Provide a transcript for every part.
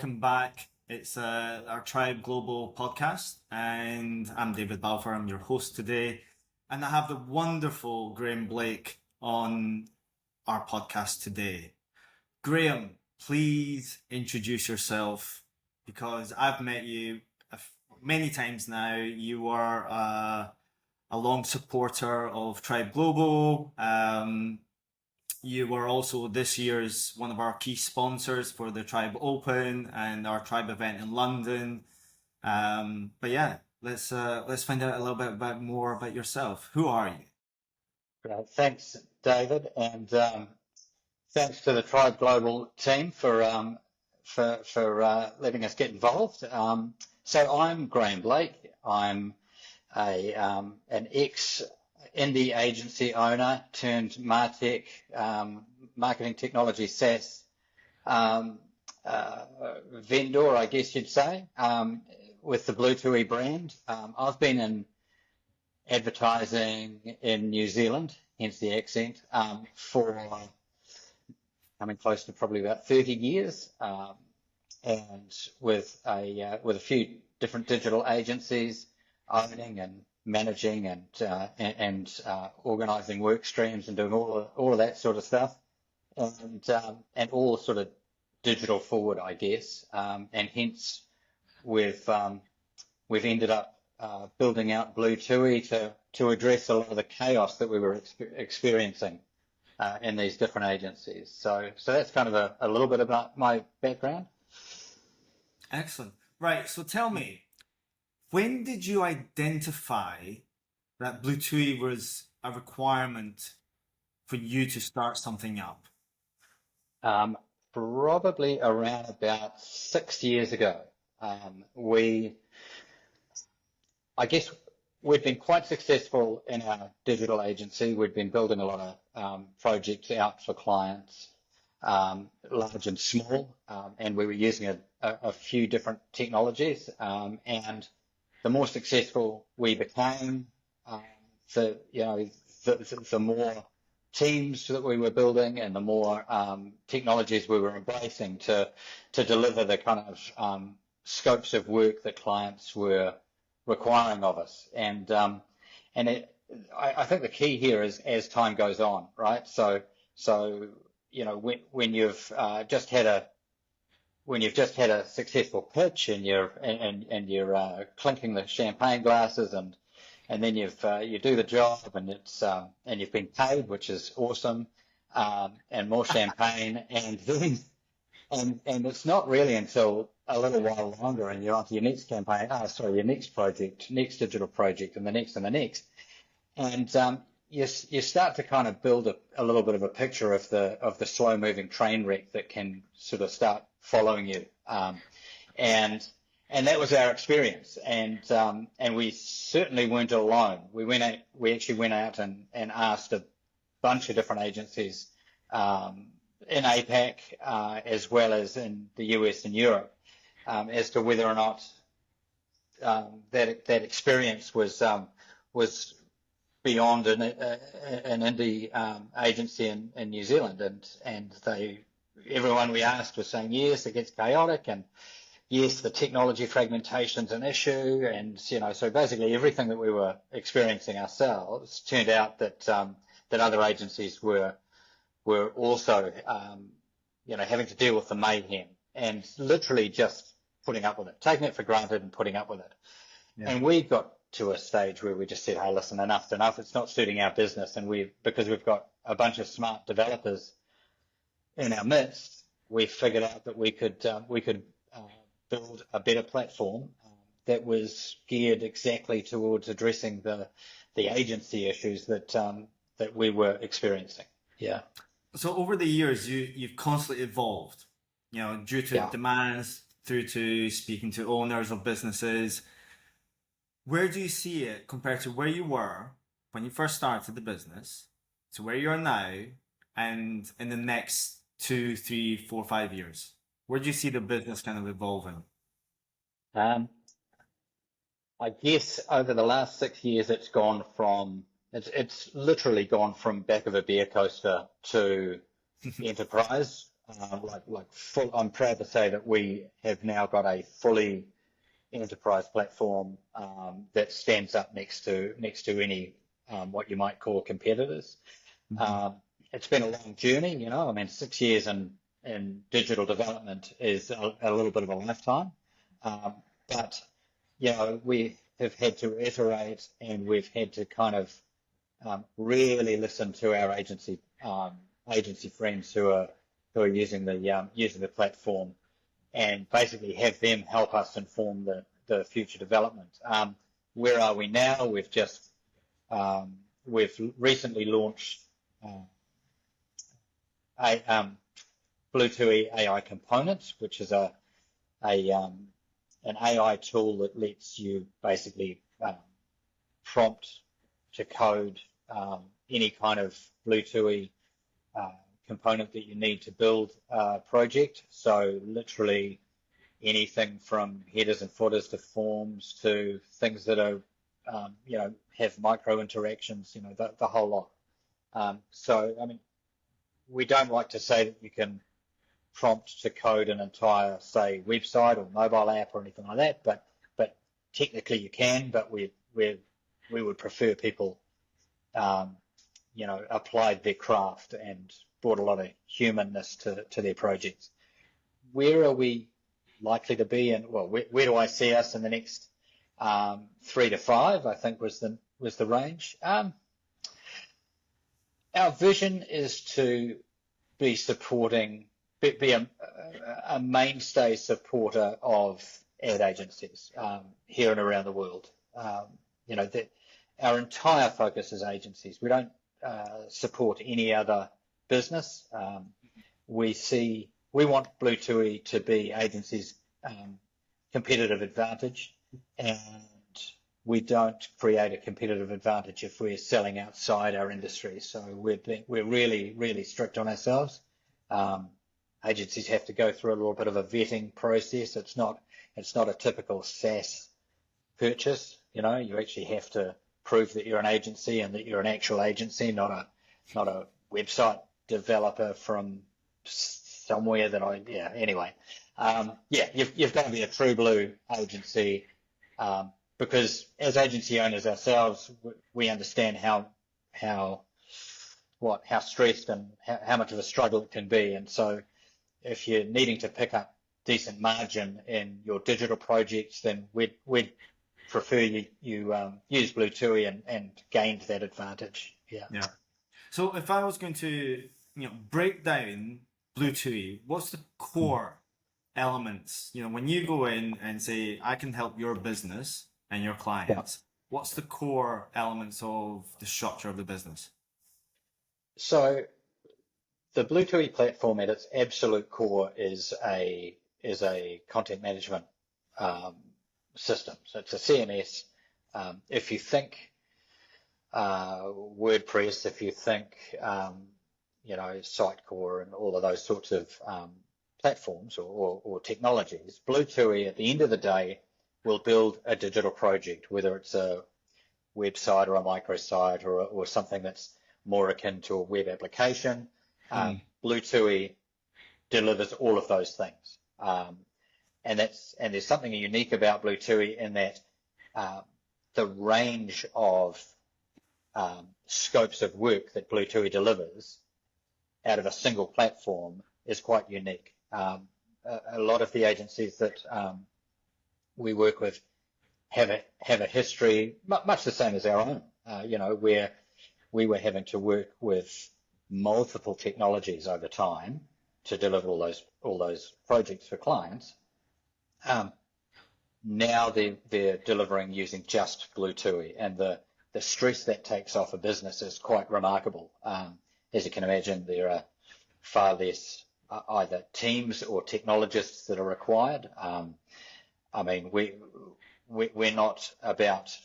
welcome back. It's our Tribe Global podcast, and I'm David Balfour. I'm your host today, and I have the wonderful Graeme Blake on our podcast today. Graeme, please introduce yourself, because I've met you many times now. You are a long supporter of Tribe Global. You were also this year's one of our key sponsors for the Tribe Open and our Tribe event in London. But yeah, let's find out a little bit more about yourself. Who are you? Great. Thanks, David, and thanks to the Tribe Global team for letting us get involved. So I'm Graeme Blake. I'm an ex indie agency owner turned MarTech, marketing technology SaaS vendor, I guess you'd say, with the Blutui brand. I've been in advertising in New Zealand, hence the accent, for coming close to probably about 30 years, and with a few different digital agencies, owning and managing and organising work streams and doing all of that sort of stuff, and all sort of digital forward, I guess, and hence we've ended up building out Blutui to address a lot of the chaos that we were experiencing in these different agencies. So that's kind of a little bit about my background. Excellent. Right. So tell me, when did you identify that Blutui was a requirement for you to start something up? Probably around about 6 years ago. I guess we'd been quite successful in our digital agency. We'd been building a lot of projects out for clients, large and small, and we were using a few different technologies, and the more successful we became, the more teams that we were building and the more technologies we were embracing to deliver the kind of scopes of work that clients were requiring of us. And I think the key here is as time goes on, right? So when you've just had a successful pitch and you're clinking the champagne glasses and then you do the job and you've been paid, which is awesome, and more champagne, and then and it's not really until a little while longer and you're on to your next campaign, your next project, next digital project, and the next, and you start to kind of build a little bit of a picture of the slow moving train wreck that can sort of start following you, and that was our experience, and we certainly weren't alone. We actually went out and asked a bunch of different agencies in APAC as well as in the US and Europe as to whether or not that experience was beyond an indie agency in New Zealand, and everyone we asked was saying yes, it gets chaotic, and yes, the technology fragmentation's an issue, and so basically everything that we were experiencing ourselves turned out that other agencies were also having to deal with the mayhem and literally just putting up with it, taking it for granted and putting up with it. Yeah. And we got to a stage where we just said, hey, listen, enough's enough. It's not suiting our business, and because we've got a bunch of smart developers in our midst, we figured out that we could build a better platform that was geared exactly towards addressing the agency issues that we were experiencing. Yeah. So over the years, you've constantly evolved, due to demands, through to speaking to owners of businesses. Where do you see it compared to where you were when you first started the business to where you are now, and in the next 2, 3, 4, 5 years? Where do you see the business kind of evolving? I guess over the last 6 years, it's literally gone from back of a beer coaster to enterprise full. I'm proud to say that we have now got a fully enterprise platform that stands up next to any what you might call competitors. It's been a long journey, you know. I mean, 6 years in digital development is a little bit of a lifetime, but you know, we have had to iterate, and we've had to kind of really listen to our agency friends who are using the platform, and basically have them help us inform the future development. Where are we now? We've recently launched Blutui AI Components, which is an AI tool that lets you basically prompt to code any kind of Blutui component that you need to build a project. So literally anything from headers and footers to forms to things that are, you know, have micro interactions, you know, the whole lot. So, I mean, we don't like to say that you can prompt to code an entire, say, website or mobile app or anything like that, but technically you can, but we would prefer people, you know, applied their craft and brought a lot of humanness to their projects. Where are we likely to be, and well, where do I see us in the next 3 to 5? I think was the range. Our vision is to be supporting, be a mainstay supporter of ad agencies here and around the world. You know, our entire focus is agencies. We don't support any other business. We want Blutui to be agencies' competitive advantage, and we don't create a competitive advantage if we're selling outside our industry. So we're really, really strict on ourselves. Agencies have to go through a little bit of a vetting process. It's not a typical SaaS purchase. You know, you actually have to prove that you're an agency and that you're an actual agency, not a website developer from somewhere anyway. You've got to be a true blue agency, because as agency owners ourselves, we understand how stressed and how much of a struggle it can be. And so if you're needing to pick up decent margin in your digital projects, then we'd prefer you use Blutui and gained that advantage. Yeah. So if I was going to, you know, break down Blutui, what's the core elements? You know, when you go in and say, I can help your business and your clients, what's the core elements of the structure of the business? So the Blutui platform at its absolute core is a content management system. So it's a CMS. If you think WordPress, if you think you know, Sitecore and all of those sorts of platforms or technologies, Blutui at the end of the day will build a digital project, whether it's a website or a microsite or something that's more akin to a web application. Blutui delivers all of those things, and there's something unique about Blutui in that the range of scopes of work that Blutui delivers out of a single platform is quite unique. A lot of the agencies that we work with have a history much the same as our own. You know, where we were having to work with multiple technologies over time to deliver all those projects for clients. Now they're delivering using just Blutui, and the stress that takes off a business is quite remarkable. As you can imagine, there are far less either teams or technologists that are required. I mean, we're not about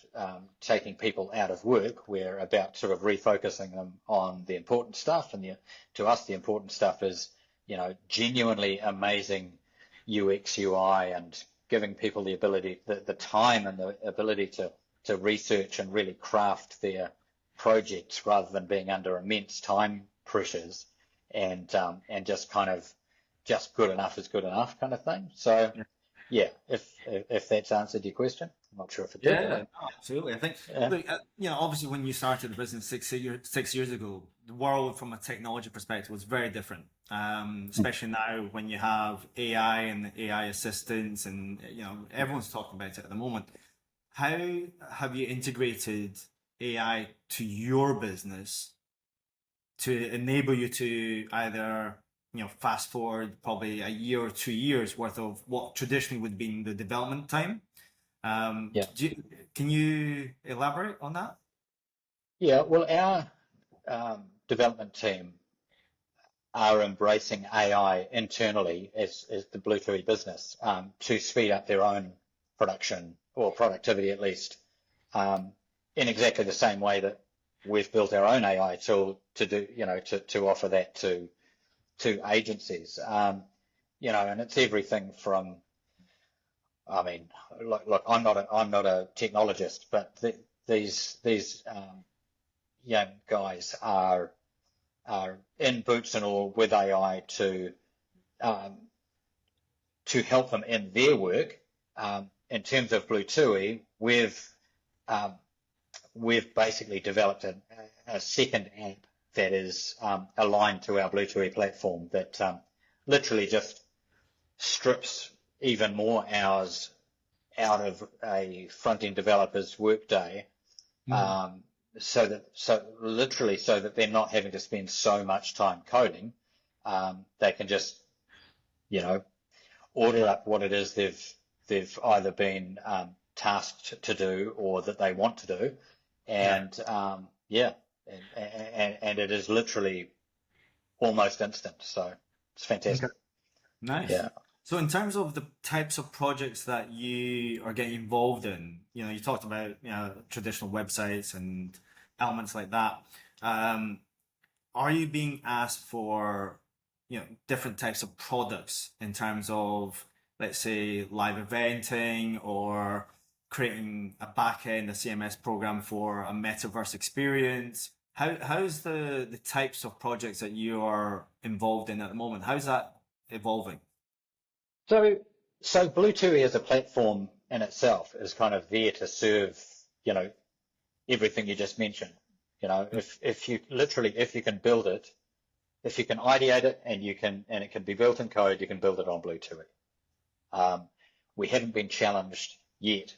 taking people out of work. We're about sort of refocusing them on the important stuff. And to us, the important stuff is, you know, genuinely amazing UX, UI, and giving people the ability, the time and the ability to research and really craft their projects rather than being under immense time pressures and just kind of just good enough is good enough kind of thing. So yeah, if that's answered your question, I'm not sure if it did. Yeah, no, absolutely. I think, Yeah. look, obviously when you started the business 6 years ago, the world from a technology perspective was very different. Especially now when you have AI and AI assistants, and everyone's talking about it at the moment. How have you integrated AI to your business to enable you to either fast forward probably a year or 2 years worth of what traditionally would be the development time? Yeah. Can you elaborate on that? Yeah. Well, our development team are embracing AI internally as the Blutui business to speed up their own production or productivity at least, in exactly the same way that we've built our own AI tool to do, to offer that to agencies. And it's everything from, I mean, look, I'm not a technologist, but these young guys are in boots and all with AI to help them in their work. In terms of Blutui, we've basically developed a second app that is aligned to our Blutui platform that literally just strips even more hours out of a front-end developer's workday, so that they're not having to spend so much time coding. They can just, order up what it is they've either been tasked to do or that they want to do, and and it is literally almost instant. So it's fantastic. Okay. Nice. Yeah. So in terms of the types of projects that you are getting involved in, you talked about traditional websites and elements like that. Are you being asked for different types of products in terms of, let's say, live eventing or creating a backend, a CMS program for a metaverse experience? How's the types of projects that you are involved in at the moment? How's that evolving? So Blutui as a platform in itself is kind of there to serve, everything you just mentioned. If you can build it, if you can ideate it and it can be built in code, you can build it on Blutui. We haven't been challenged yet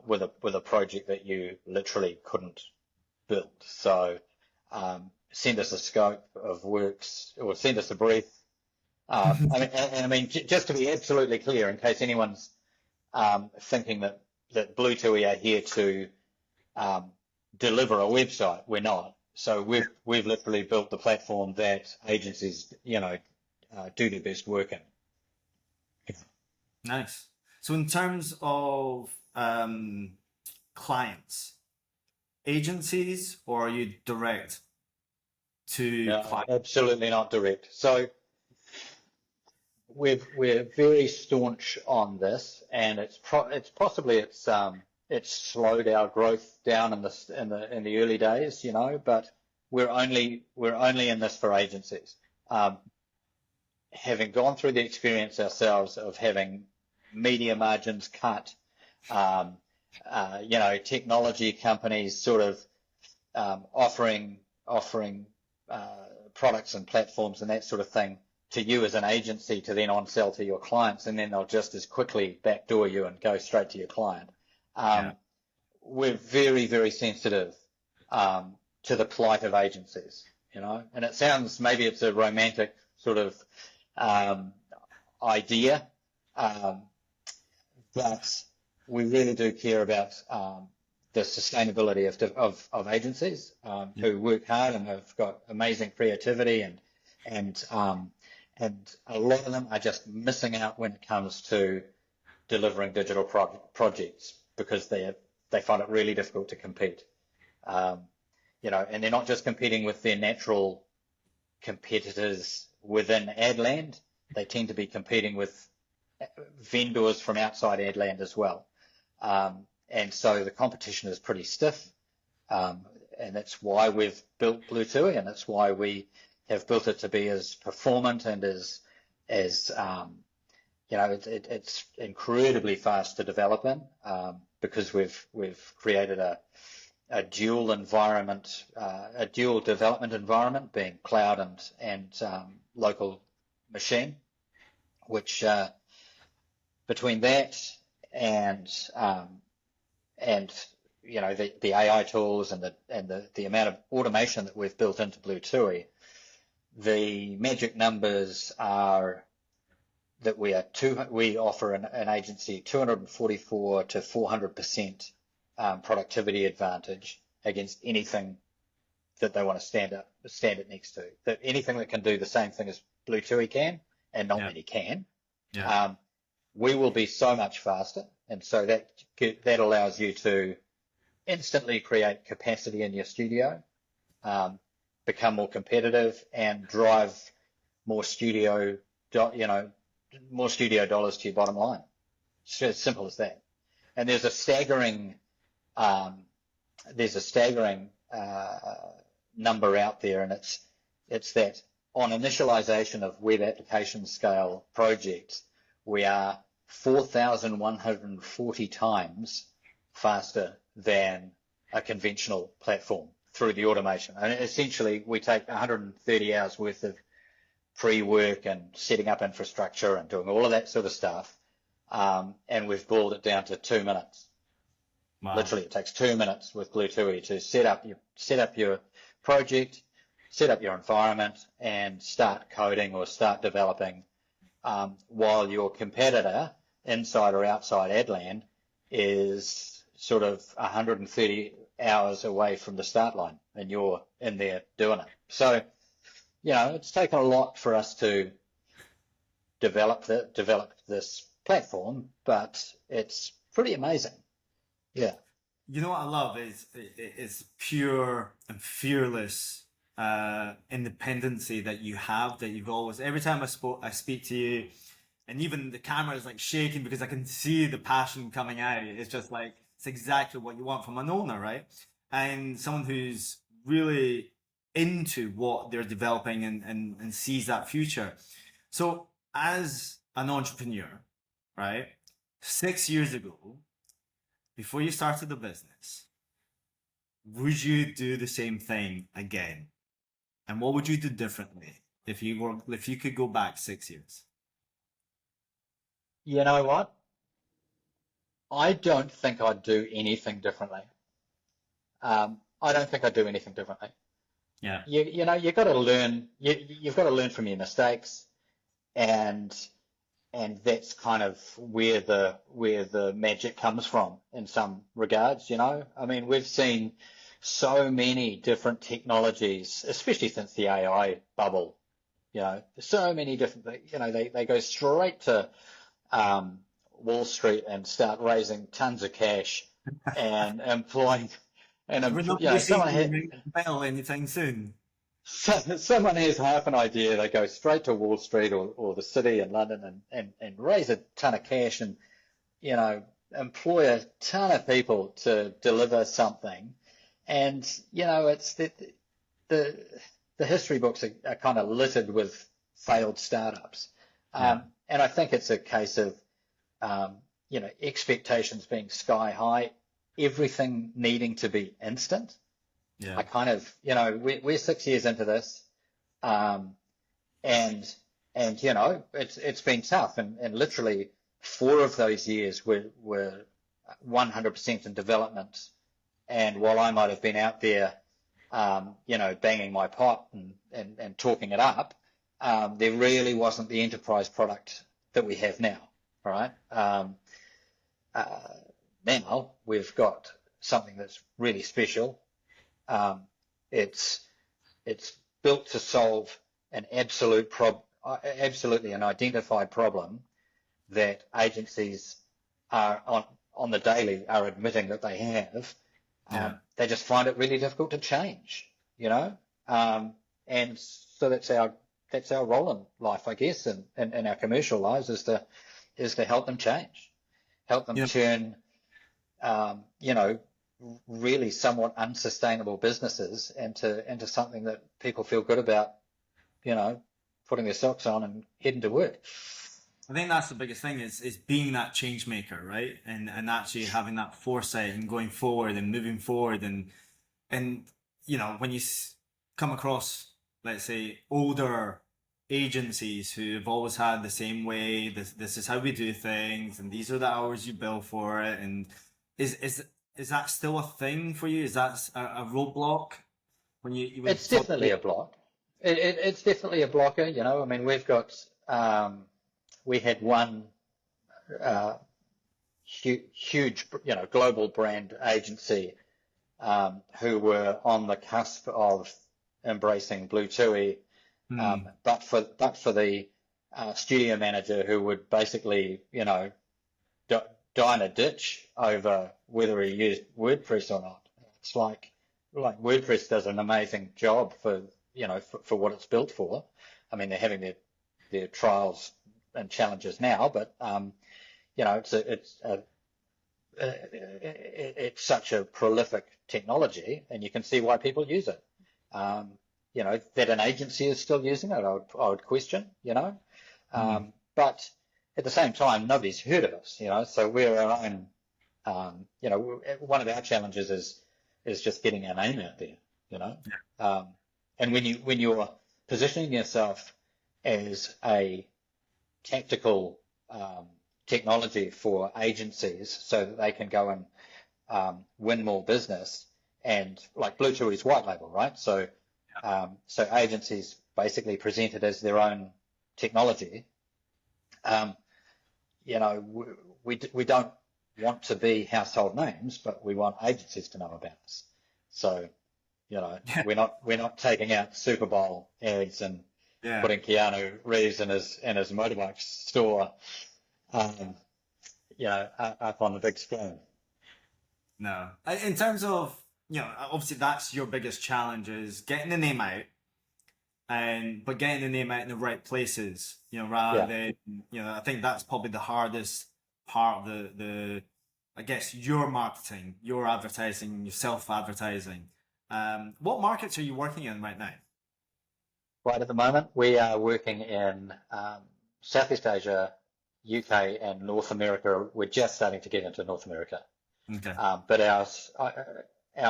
with a project that you literally couldn't build. So send us a scope of works or send us a brief. I mean, just to be absolutely clear, in case anyone's thinking that Blutui are here to deliver a website, we're not. So we've literally built the platform that agencies, do their best work in. Nice. So in terms of clients, agencies, or are you direct to No, clients? absolutely not direct. So we're very staunch on this, and it's slowed our growth down in the early days, but we're only in this for agencies. Having gone through the experience ourselves of having media margins cut, technology companies sort of offering products and platforms and that sort of thing to you as an agency to then on-sell to your clients, and then they'll just as quickly backdoor you and go straight to your client. We're very, very sensitive to the plight of agencies, and it sounds, maybe it's a romantic sort of idea, but we really do care about the sustainability of agencies who work hard and have got amazing creativity, and a lot of them are just missing out when it comes to delivering digital projects because they find it really difficult to compete. And they're not just competing with their natural competitors within Adland, they tend to be competing with vendors from outside Adland as well. And so the competition is pretty stiff, and that's why we've built Blutui, and that's why we have built it to be as performant and as as it's incredibly fast to develop in, because we've created a dual environment, a dual development environment, being cloud and local machine, which between that and the AI tools and the amount of automation that we've built into Blutui, the magic numbers are that we offer an agency 244 to 400% productivity advantage against anything that they want to stand it next to. That anything that can do the same thing as Blutui can, and not many can, we will be so much faster, and so that allows you to instantly create capacity in your studio, become more competitive, and drive more studio dollars to your bottom line. It's as simple as that. And there's a staggering number out there, and it's that on initialization of web application scale projects, we are 4,140 times faster than a conventional platform through the automation. And essentially, we take 130 hours worth of pre-work and setting up infrastructure and doing all of that sort of stuff, and we've boiled it down to 2 minutes. Wow. Literally, it takes 2 minutes with Blutui to set up your project, set up your environment, and start coding or start developing, while your competitor, inside or outside Adland, is sort of 130 hours away from the start line, and you're in there doing it. So, it's taken a lot for us to develop this platform, but it's pretty amazing. Yeah. You know what I love is pure and fearless independency that you have, that you've always. Every time I speak to you, and even the camera is like shaking because I can see the passion coming out. It's just like, it's exactly what you want from an owner, right? And someone who's really into what they're developing and sees that future. So as an entrepreneur, right, 6 years ago, before you started the business, would you do the same thing again? And what would you do differently if you could go back 6 years? You know what? I don't think I'd do anything differently. I don't think I'd do anything differently. Yeah. You've got to learn. You've got to learn from your mistakes, and that's kind of where the magic comes from in some regards. I mean, we've seen so many different technologies, especially since the AI bubble. So many different. They go straight to Wall Street and start raising tons of cash and employing. And We're not seeing bell anytime soon. Someone has half an idea, they go straight to Wall Street or the city in London and raise a ton of cash and, employ a ton of people to deliver something. And, it's the history books are kind of littered with failed startups. And I think it's a case of, expectations being sky high, everything needing to be instant. Yeah. I kind of, we're 6 years into this, and it's been tough, and literally 4 of those years were 100% in development. And while I might have been out there, banging my pot and talking it up, there really wasn't the enterprise product that we have now, right? Now we've got something that's really special. It's built to solve an absolutely an identified problem that agencies are on the daily are admitting that they have. They just find it really difficult to change, and so that's our role in life, I guess, and in our commercial lives is to help them change, help them turn, really somewhat unsustainable businesses into something that people feel good about, putting their socks on and heading to work. I think that's the biggest thing is being that change maker, right? And actually having that foresight and going forward and moving forward and when you come across, let's say, older agencies who have always had the same way, this is how we do things, and these are the hours you bill for it, and is that still a thing for you? Is that a roadblock when you It's definitely a block. It's definitely a blocker. I mean, we had one huge, global brand agency who were on the cusp of embracing Blutui, but for the studio manager who would basically, die in a ditch over whether he used WordPress or not. It's like WordPress does an amazing job for what it's built for. I mean, they're having their trials and challenges now, but it's such a prolific technology, and you can see why people use it. That an agency is still using it, I would question. But at the same time, nobody's heard of us. So we're our own. One of our challenges is just getting our name out there. And when you're positioning yourself as a tactical technology for agencies so that they can go and win more business, and like Bluetui's white label, right? So agencies basically present it as their own technology. We don't want to be household names, but we want agencies to know about us. So, we're not taking out Super Bowl ads and putting Keanu Reeves in his motorbike store, up on the big screen. No. In terms of, obviously that's your biggest challenge is getting the name out, but getting the name out in the right places, rather than, I think that's probably the hardest part of the I guess, your marketing, your advertising, your self-advertising. What markets are you working in right now? Right at the moment, we are working in Southeast Asia, UK, and North America. We're just starting to get into North America. Okay. But our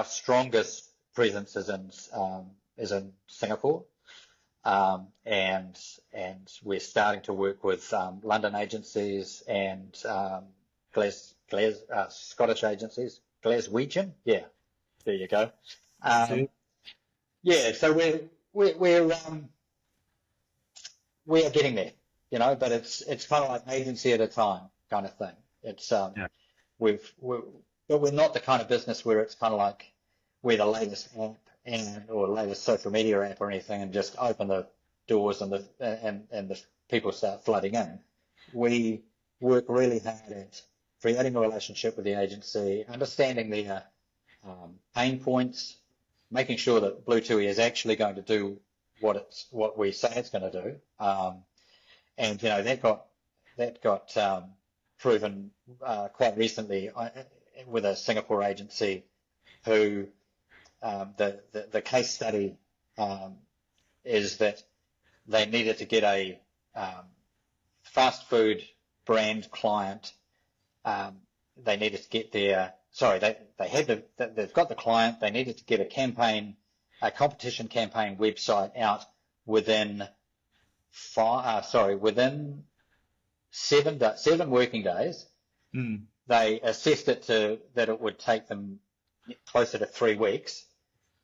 strongest presence is in Singapore, and we're starting to work with London agencies and Scottish agencies, Glaswegian. Yeah, there you go. So we are getting there, but it's kind of like agency at a time kind of thing. It's but we're not the kind of business where it's kind of like we're the latest app or latest social media app or anything, and just open the doors and the people start flooding in. We work really hard at creating a relationship with the agency, understanding their pain points, making sure that Blutui is actually going to do what we say it's going to do, and that got proven quite recently with a Singapore agency who the case study is that they needed to get a fast food brand client. They needed to get they've got the client. They needed to get a competition campaign website out within 7 working days. They assessed it that it would take them closer to 3 weeks,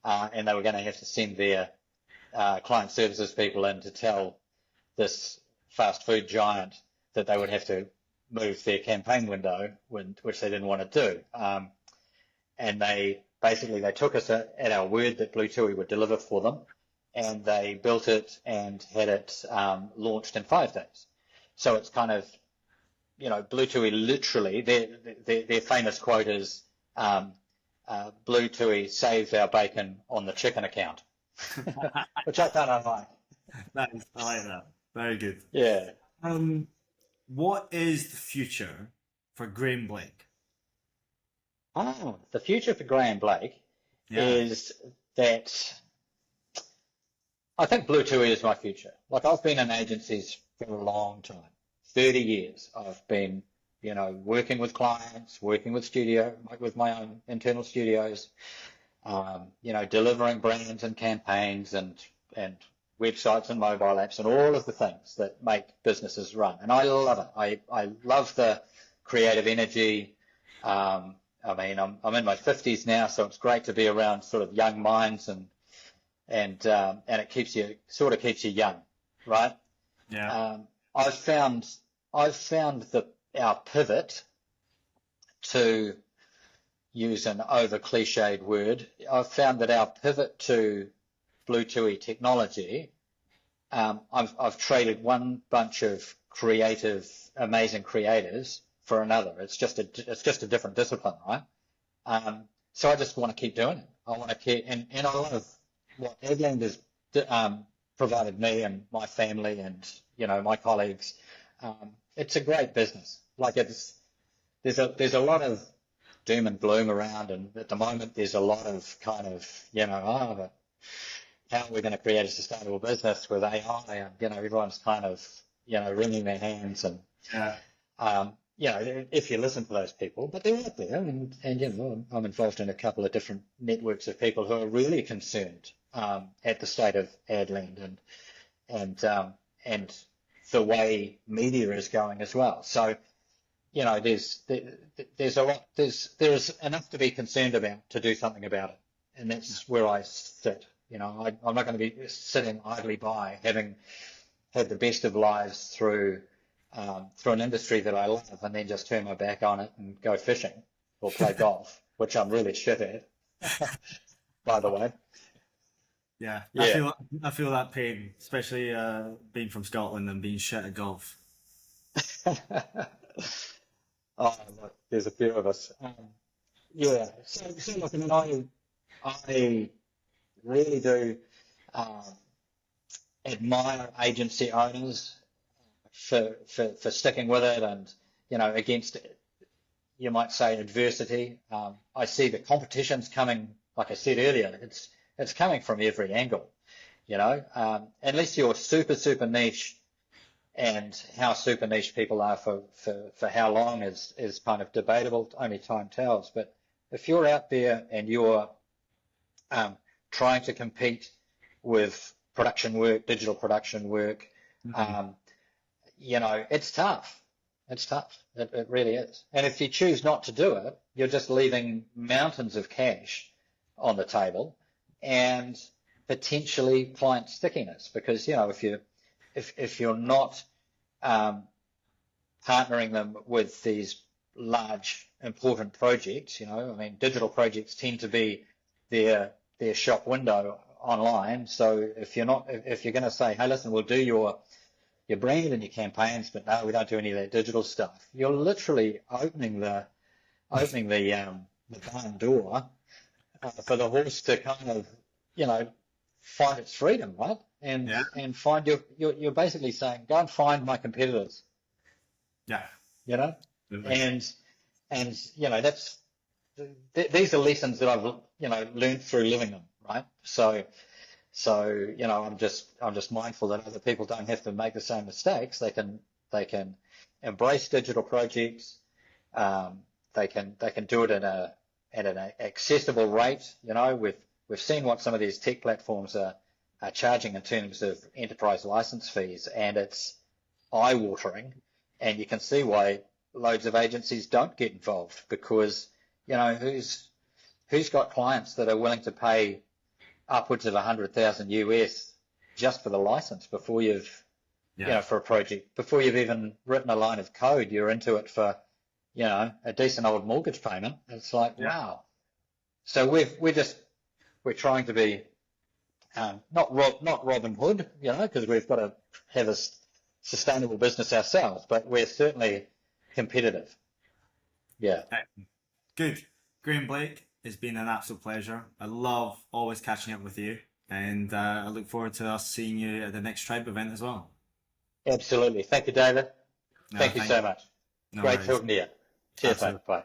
and they were going to have to send their client services people in to tell this fast food giant that they would have to move their campaign window, which they didn't want to do. And they took us at our word that Blutui would deliver for them, and they built it and had it launched in 5 days. So it's kind of, Blutui literally, their famous quote is, Blutui saves our bacon on the chicken account, which I kind of like. Nice. I like that. Very good. Yeah. What is the future for Graeme Blake? The future for Graeme Blake is that I think Blutui is my future. Like I've been in agencies for a long time, 30 years. I've been, working with clients, working with with my own internal studios, delivering brands and campaigns and websites and mobile apps and all of the things that make businesses run. And I love it. I love the creative energy. I'm in my 50s now, so it's great to be around sort of young minds and it keeps you young, right? Yeah. I've found that our pivot, to use an over cliched word, I've found that our pivot to Blutui technology, I've traded one bunch of amazing creators for another. It's just a different discipline, right? So I just want to keep doing it. I want to keep, and a lot of what Adland has provided me and my family and my colleagues. It's a great business. Like there's a lot of doom and gloom around, and at the moment there's a lot of kind of but how are we going to create a sustainable business with AI? And everyone's kind of wringing their hands and if you listen to those people, but they're out there, and I'm involved in a couple of different networks of people who are really concerned at the state of Adland and the way media is going as well. So there's enough to be concerned about to do something about it, and that's where I sit. I'm not going to be sitting idly by, having had the best of lives through an industry that I love, and then just turn my back on it and go fishing or play golf, which I'm really shit at, by the way. Yeah. I feel that pain, especially being from Scotland and being shit at golf. Oh, look, there's a few of us. So look, I really do admire agency owners for sticking with it, and against, you might say, adversity. I see the competition's coming, like I said earlier, it's coming from every angle. Unless you're super niche, and how super niche people are for how long is kind of debatable. Only time tells. But if you're out there and you're trying to compete with production work, digital production work, it's tough. It's tough. It really is. And if you choose not to do it, you're just leaving mountains of cash on the table and potentially client stickiness, because if you're not partnering them with these large important projects, digital projects tend to be their shop window online. So if you're going to say, hey, listen, we'll do your brand and your campaigns, but no, we don't do any of that digital stuff, you're literally opening the barn door for the horse to kind of find its freedom, right? And find you're basically saying, go and find my competitors. Yeah. And that's these are lessons that I've learned through living them, right? So I'm just mindful that other people don't have to make the same mistakes. They can embrace digital projects. They can do it at an accessible rate. We've seen what some of these tech platforms are charging in terms of enterprise license fees, and it's eye-watering. And you can see why loads of agencies don't get involved, because who's got clients that are willing to pay upwards of 100,000 US just for the license before you've for a project, before you've even written a line of code, you're into it for a decent old mortgage payment. It's like, wow. So we're trying to be not Robin Hood, because we've got to have a sustainable business ourselves, but we're certainly competitive. Yeah. Good. Graeme Blake, it's been an absolute pleasure. I love always catching up with you, and I look forward to us seeing you at the next Tribe event as well. Absolutely. Thank you, David. Thank you so much. Great talking to you. Cheers, mate. Bye.